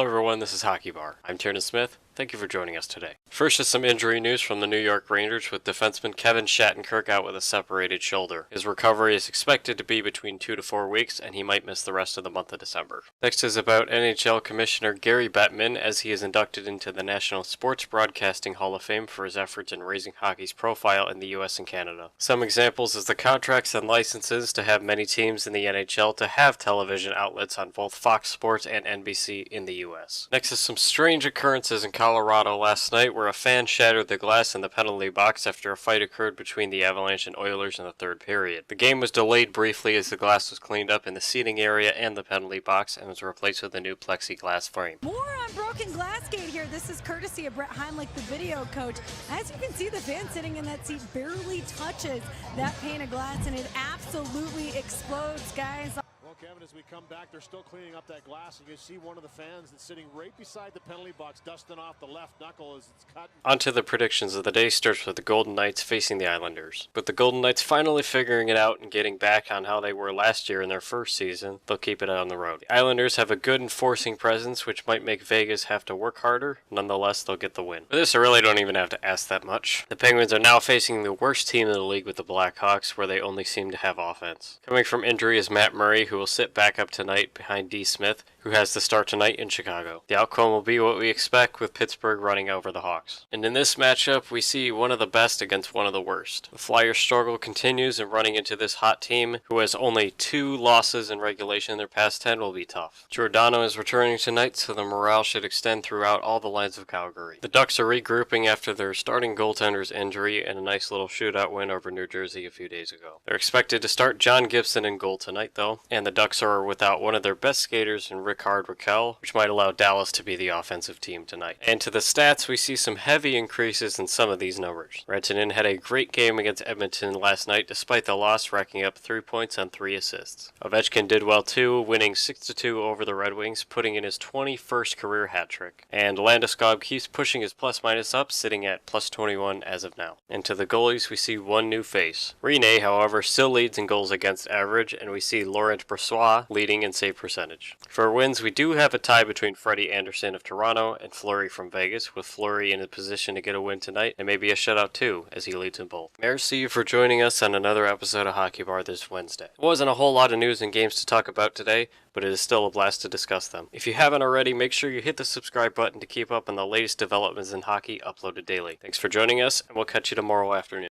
Hello everyone, this is Hockeybar. I'm Tiernan Smith. Thank you for joining us today. First is some injury news from the New York Rangers with defenseman Kevin Shattenkirk out with a separated shoulder. His recovery is expected to be between 2 to 4 weeks, and he might miss the rest of the month of December. Next is about NHL Commissioner Gary Bettman, as he is inducted into the National Sports Broadcasting HOF of Fame for his efforts in raising hockey's profile in the US and Canada. Some examples is the contracts and licenses to have many teams in the NHL to have television outlets on both Fox Sports and NBC in the US. Next is some strange occurrences in Colorado last night where a fan shattered the glass in the penalty box after a fight occurred between the Avalanche and Oilers in the third period. The game was delayed briefly as the glass was cleaned up in the seating area and the penalty box and was replaced with a new plexiglass frame. More on Broken Glass Gate here. This is courtesy of Brett Heimlich, the video coach. As you can see, the fan sitting in that seat barely touches that pane of glass and it absolutely explodes, guys. Well, Kevin, as we come back, they're still cleaning up that glass, and you see one of the fans that's sitting right beside the penalty box, dusting off the left knuckle as it's cut. On to the predictions of the day starts with the Golden Knights facing the Islanders. With the Golden Knights finally figuring it out and getting back on how they were last year in their first season, they'll keep it on the road. The Islanders have a good enforcing presence, which might make Vegas have to work harder. Nonetheless, they'll get the win. For this, I really don't even have to ask that much. The Penguins are now facing the worst team in the league with the Blackhawks, where they only seem to have offense. Coming from injury is Matt Murray, who will sit back up tonight behind D. Smith, who has the start tonight in Chicago. The outcome will be what we expect, with Pittsburgh running over the Hawks. And in this matchup, we see one of the best against one of the worst. The Flyers' struggle continues, and running into this hot team, who has only 2 losses in regulation in their past 10, will be tough. Giordano is returning tonight, so the morale should extend throughout all the lines of Calgary. The Ducks are regrouping after their starting goaltender's injury and a nice little shootout win over New Jersey a few days ago. They're expected to start John Gibson in goal tonight, though, and the Ducks are without one of their best skaters in Rickard Rakell, which might allow Dallas to be the offensive team tonight. And to the stats, we see some heavy increases in some of these numbers. Rantanen had a great game against Edmonton last night despite the loss, racking up 3 points on 3 assists. Ovechkin did well too, winning 6-2 over the Red Wings, putting in his 21st career hat trick. And Landeskog keeps pushing his plus-minus up, sitting at plus 21 as of now. And to the goalies, we see one new face. Rene, however, still leads in goals against average, and we see Laurent Brossoit leading in save percentage. For wins, we do have a tie between Freddie Anderson of Toronto and Fleury from Vegas, with Fleury in a position to get a win tonight, and maybe a shutout too, as he leads in both. Merci for joining us on another episode of Hockeybar this Wednesday. There wasn't a whole lot of news and games to talk about today, but it is still a blast to discuss them. If you haven't already, make sure you hit the subscribe button to keep up on the latest developments in hockey uploaded daily. Thanks for joining us, and we'll catch you tomorrow afternoon.